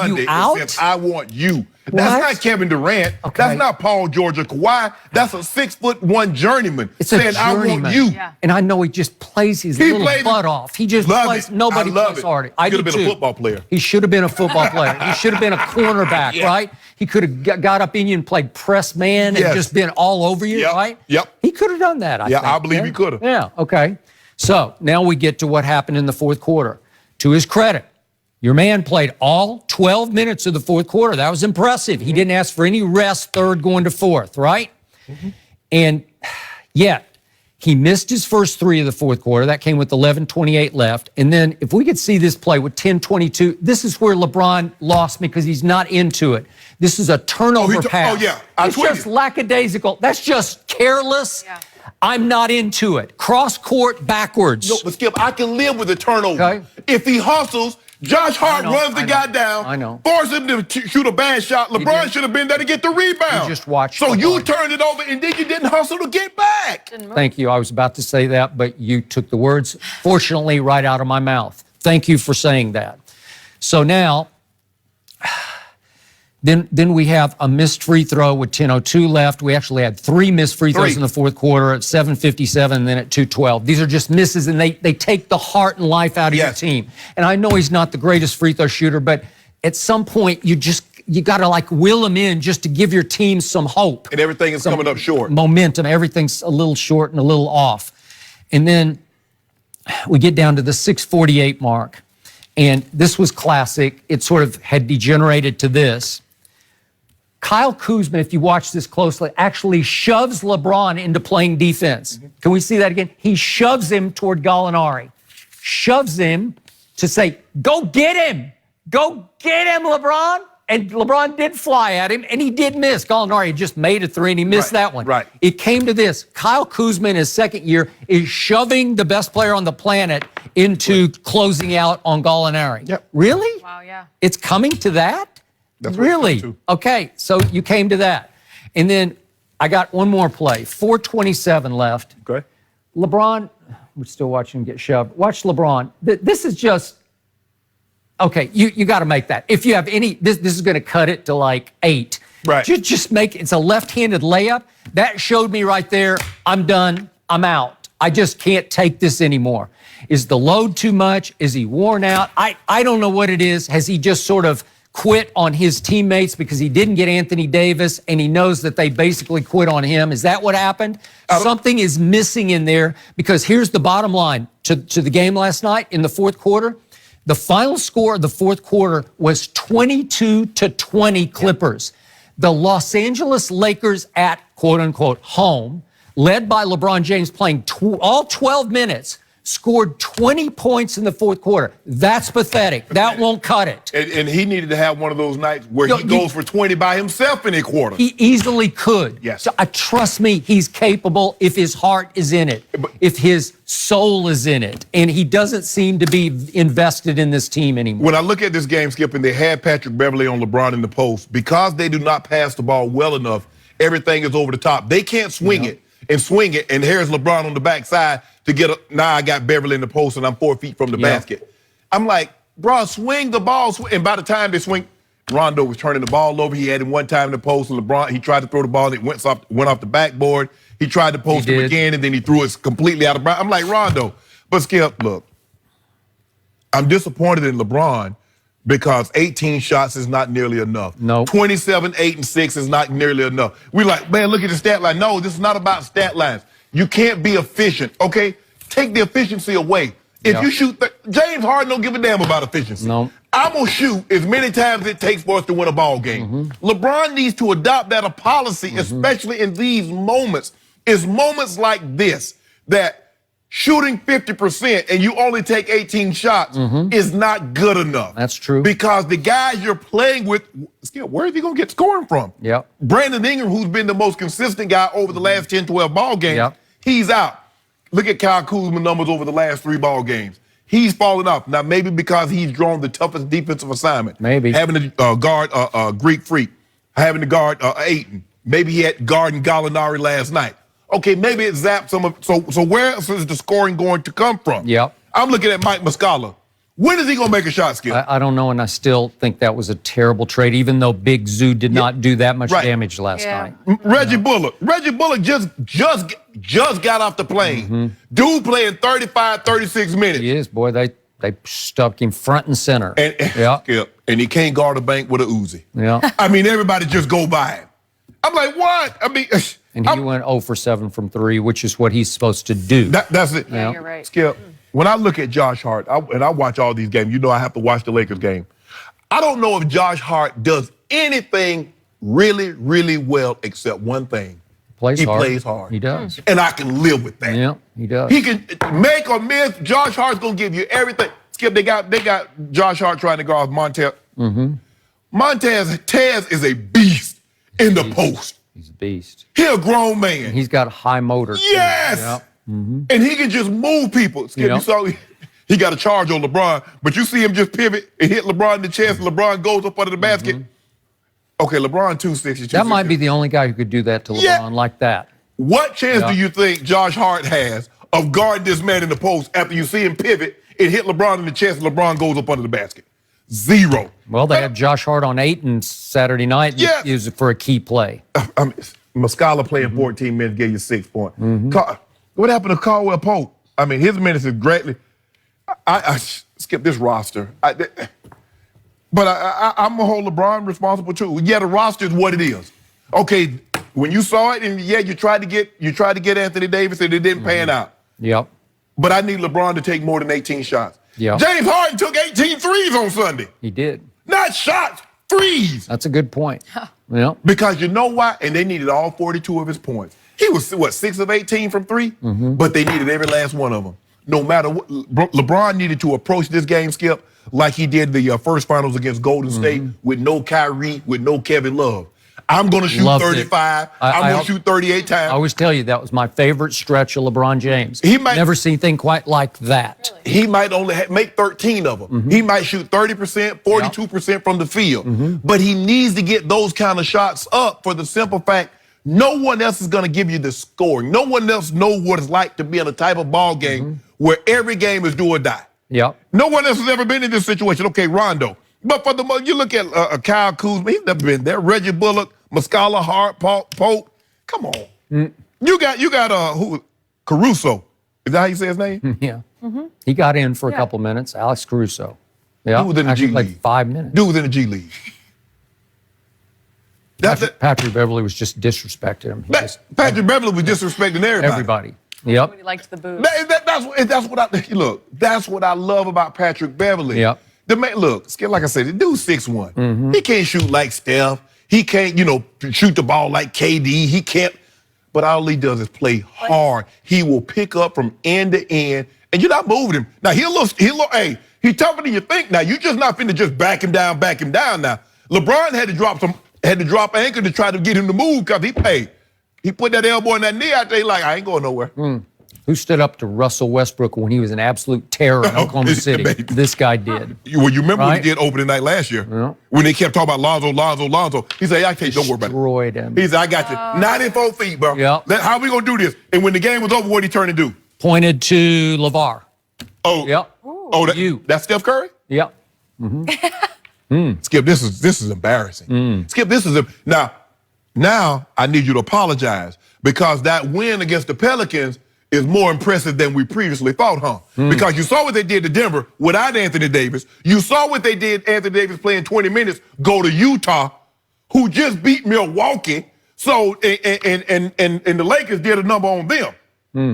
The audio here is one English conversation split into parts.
You out? I want you. That's not Kevin Durant. Okay. That's not Paul George or Kawhi. That's a 6'1" journeyman saying, I want you. Yeah. And I know he just plays his little butt off. He just plays. Nobody plays harder. He could have been a football player. He should have been a football player. He should have been a cornerback, right? He could have got up in you and played press man and just been all over you, right? Yep. He could have done that, I think. I believe he could have. Yeah, okay. So now we get to what happened in the fourth quarter. To his credit, your man played all 12 minutes of the fourth quarter. That was impressive. He didn't ask for any rest third going to fourth, right? And yet, he missed his first three of the fourth quarter. That came with 11:28 left. And then if we could see this play with 10:22, this is where LeBron lost me because he's not into it. This is a turnover pass. Oh, yeah. It's just lackadaisical. That's just careless. Yeah. I'm not into it. Cross court backwards. No, but Skip, I can live with a turnover. Okay. If he hustles, Josh Hart runs the guy down. I know. Force him to shoot a bad shot. LeBron should have been there to get the rebound. You just watched. So you turned it over and then you didn't hustle to get back. Thank you. I was about to say that, but you took the words, fortunately, right out of my mouth. Thank you for saying that. So now, then we have a missed free throw with 10:02 left. We actually had three missed free throws in the fourth quarter at 7:57 and then at 2:12. These are just misses, and they take the heart and life out of your team. And I know he's not the greatest free throw shooter, but at some point you got to like will him in just to give your team some hope. And everything is coming up short. Momentum. Everything's a little short and a little off. And then we get down to the 6:48 mark, and this was classic. It sort of had degenerated to this. Kyle Kuzma, if you watch this closely, actually shoves LeBron into playing defense. Can we see that again? He shoves him toward Gallinari. Shoves him to say, go get him. Go get him, LeBron. And LeBron did fly at him, and he did miss. Gallinari had just made a three, and he missed that one. Right. It came to this. Kyle Kuzma in his second year is shoving the best player on the planet into closing out on Gallinari. Yep. Really? Wow, yeah. It's coming to that? That's really? Okay, so you came to that. And then I got one more play. 4:27 left. Okay. LeBron, we're still watching him get shoved. Watch LeBron. This is just, okay, you got to make that. If you have any, this is going to cut it to like 8. Right. Just make it. It's a left-handed layup. That showed me right there, I'm done, I'm out. I just can't take this anymore. Is the load too much? Is he worn out? I don't know what it is. Has he just sort of quit on his teammates because he didn't get Anthony Davis and he knows that they basically quit on him? Is that what happened? Something is missing in there, because here's the bottom line to the game last night in the fourth quarter. The final score of the fourth quarter was 22-20 Clippers. The Los Angeles Lakers at quote-unquote home, led by LeBron James playing all 12 minutes, scored 20 points in the fourth quarter. That's pathetic. That won't cut it. And he needed to have one of those nights where he goes for 20 by himself in a quarter. He easily could. Yes. So trust me, he's capable if his heart is in it, if his soul is in it. And he doesn't seem to be invested in this team anymore. When I look at this game, Skip, and they had Patrick Beverley on LeBron in the post, because they do not pass the ball well enough, everything is over the top. They can't swing it and swing it, and here's LeBron on the backside to get now I got Beverly in the post and I'm 4 feet from the basket. I'm like, bro, swing the ball. And by the time they swing, Rondo was turning the ball over. He had him one time in the post, and LeBron, he tried to throw the ball, and it went off the backboard. He tried to post him again, and then he threw it completely out of bounds. I'm like, Rondo. But Skip, look, I'm disappointed in LeBron because 18 shots is not nearly enough. No. 27, 8, and 6 is not nearly enough. We like, man, look at the stat line. No, this is not about stat lines. You can't be efficient, okay? Take the efficiency away. If you shoot, James Harden don't give a damn about efficiency. No. I'm going to shoot as many times as it takes for us to win a ball game. LeBron needs to adopt that policy, especially in these moments. It's moments like this that shooting 50% and you only take 18 shots is not good enough. That's true. Because the guys you're playing with, where is he going to get scoring from? Yep. Brandon Ingram, who's been the most consistent guy over the last 10, 12 ball games, he's out. Look at Kyle Kuzma numbers over the last 3 ball games. He's falling off. Now, maybe because he's drawn the toughest defensive assignment. Maybe. Having to guard Greek Freak, having to guard Ayton. Maybe he had guarding Gallinari last night. Okay, maybe it zapped some of, so where else is the scoring going to come from? Yep. I'm looking at Mike Muscala. When is he going to make a shot, Skip? I don't know, and I still think that was a terrible trade, even though Big Zoo did not do that much damage last night. Reggie Bullock just got off the plane. Dude playing 35, 36 minutes. He is, boy. They stuck him front and center. And he can't guard a bank with a Uzi. Yeah. I mean, everybody just go by him. I'm like, what? I mean, and he went 0 for 7 from 3, which is what he's supposed to do. That's it. Yeah, you're right. Skip, when I look at Josh Hart, and I watch all these games, you know I have to watch the Lakers game. I don't know if Josh Hart does anything really, really well except one thing. He plays hard. He does. And I can live with that. Yeah, he does. He can make or miss. Josh Hart's going to give you everything. Skip, they got Josh Hart trying to guard Montez. Montez is a beast in the post. He's a beast. He a grown man. He's got a high motor. Yes. Yep. And he can just move people. Skip, you saw he got a charge on LeBron, but you see him just pivot and hit LeBron in the chest, and LeBron goes up under the basket. Okay, LeBron 260. That might be the only guy who could do that to LeBron like that. What chance do you think Josh Hart has of guarding this man in the post after you see him pivot and hit LeBron in the chest and LeBron goes up under the basket? Zero. Well, they had Josh Hart on 8 and Saturday night. Yeah. He used it for a key play. I mean, Muscala playing 14 minutes, gave you 6 points. What happened to Caldwell Pope? I mean, his minutes is greatly. I skipped this roster. But I'm going to hold LeBron responsible too. Yeah, the roster is what it is. Okay, when you saw it, and you tried to get Anthony Davis, and it didn't pan out. Yep. But I need LeBron to take more than 18 shots. Yep. James Harden took 18 threes on Sunday. He did. Not shots, threes. That's a good point. Yep. Because you know why? And they needed all 42 of his points. He was, 6 of 18 from 3? But they needed every last one of them. No matter what, LeBron needed to approach this game, Skip, like he did the first finals against Golden State with no Kyrie, with no Kevin Love. I'm going to shoot 35. I'm going to shoot 38 times. I always tell you that was my favorite stretch of LeBron James. He might never seen anything quite like that. He might only make 13 of them. He might shoot 30%, 42% from the field. But he needs to get those kind of shots up for the simple fact no one else is going to give you the scoring. No one else knows what it's like to be in a type of ball game where every game is do or die. Yep. No one else has ever been in this situation. Okay, Rondo. But for you look at Kyle Kuzma, he's never been there. Reggie Bullock, Muscala, Hart, Pope. Come on. You got who? Caruso. Is that how you say his name? Yeah. He got in for a couple minutes. Alex Caruso. Yeah. Dude was in the G Actually played League. 5 minutes. Dude was in the G League. Patrick Beverly was just disrespecting him. Patrick Beverly was disrespecting everybody. Yep. He liked the booze. That's what I love about Patrick Beverly. Yep. The man, look, like I said, the dude's 6'1". He can't shoot like Steph. He can't, shoot the ball like KD. He can't. But all he does is play hard. He will pick up from end to end, and you're not moving him. Now he's tougher than you think. Now you just not finna just back him down now. LeBron had to drop anchor to try to get him to move because he put that elbow in that knee out there like, I ain't going nowhere. Who stood up to Russell Westbrook when he was an absolute terror in Oklahoma City? This guy did. Well, you remember what he did opening night last year? Yeah. When they kept talking about Lonzo. He said, don't worry about it. Destroyed him. He said, I got you. 94 feet, bro. Yeah. How we going to do this? And when the game was over, what did he turn and do? Pointed to LeVar. Oh. Yep. That's Steph Curry? Yep. Skip, this is embarrassing. Skip, now I need you to apologize because that win against the Pelicans is more impressive than we previously thought, huh? Because you saw what they did to Denver without Anthony Davis. You saw what they did, Anthony Davis playing 20 minutes, go to Utah, who just beat Milwaukee. So, and the Lakers did a number on them.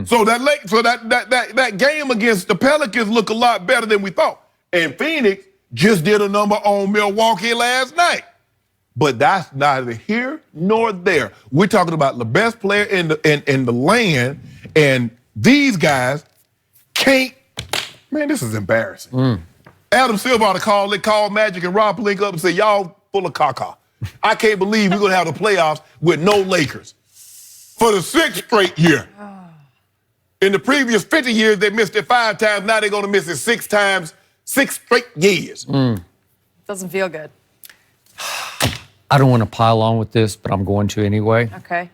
So that game against the Pelicans looked a lot better than we thought. And Phoenix just did a number on Milwaukee last night. But that's neither here nor there. We're talking about the best player in the land, and these guys can't. Man, this is embarrassing. Adam Silver ought to call Magic and Rob Pelinka up and say, y'all full of caca. I can't believe we're going to have the playoffs with no Lakers for the 6th straight year. In the previous 50 years, they missed it 5 times. Now they're going to miss it 6 times, 6 straight years. Doesn't feel good. I don't want to pile on with this, but I'm going to anyway. Okay.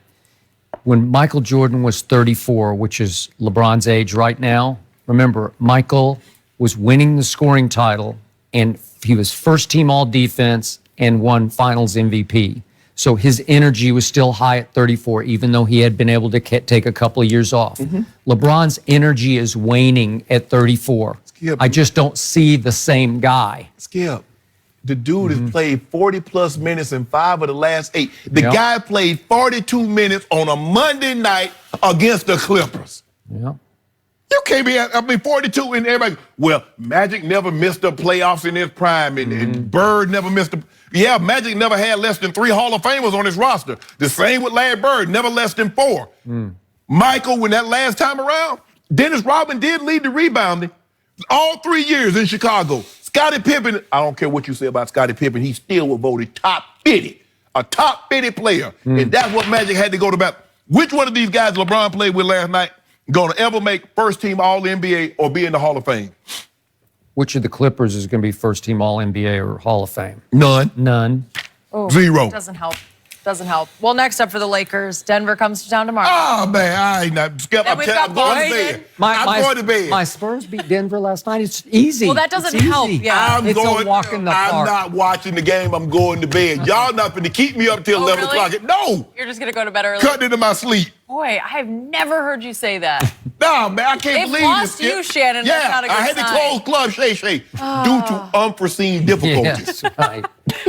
When Michael Jordan was 34, which is LeBron's age right now, remember, Michael was winning the scoring title, and he was first team all defense and won finals MVP. So his energy was still high at 34, even though he had been able to take a couple of years off. LeBron's energy is waning at 34. Skip. I just don't see the same guy. Skip, the dude has played 40-plus minutes in 5 of the last 8. The Yep. guy played 42 minutes on a Monday night against the Clippers. Yeah. You can't be, 42 and everybody, well, Magic never missed the playoffs in his prime and Bird never missed the, yeah, Magic never had less than 3 Hall of Famers on his roster. The same with Larry Bird, never less than 4. Michael, when that last time around, Dennis Rodman did lead the rebounding all 3 years in Chicago. Scottie Pippen, I don't care what you say about Scottie Pippen, he still was voted top 50, a top 50 player. And that's what Magic had to go to bat. Which one of these guys LeBron played with last night going to ever make first team All-NBA or be in the Hall of Fame? Which of the Clippers is going to be first team All NBA or Hall of Fame? None. None. Oh, 0. Doesn't help. Doesn't help. Well, next up for the Lakers, Denver comes to town tomorrow. Oh, man, I ain't not. Skip, Then I'm we've got going to Boston. bed. I'm going to bed. My Spurs beat Denver last night. It's easy. Well, that doesn't It's help, easy. yeah. I'm It's going, a walk in the I'm park. not watching the game. I'm going to bed. Y'all not going to keep me up till 11 really? o'clock. No. You're just going to go to bed early? Cutting into my sleep. Boy, I have never heard you say that. No, man, I can't They've believe lost this. Skip. you, Shannon. Yeah, That's not a good I had sign. to close Club Shay Shay due to unforeseen difficulties. Yes, right.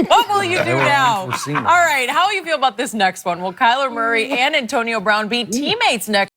What will you do They were now? unforeseen. All right, how will you feel about this next one? Will Kyler Murray and Antonio Brown be teammates next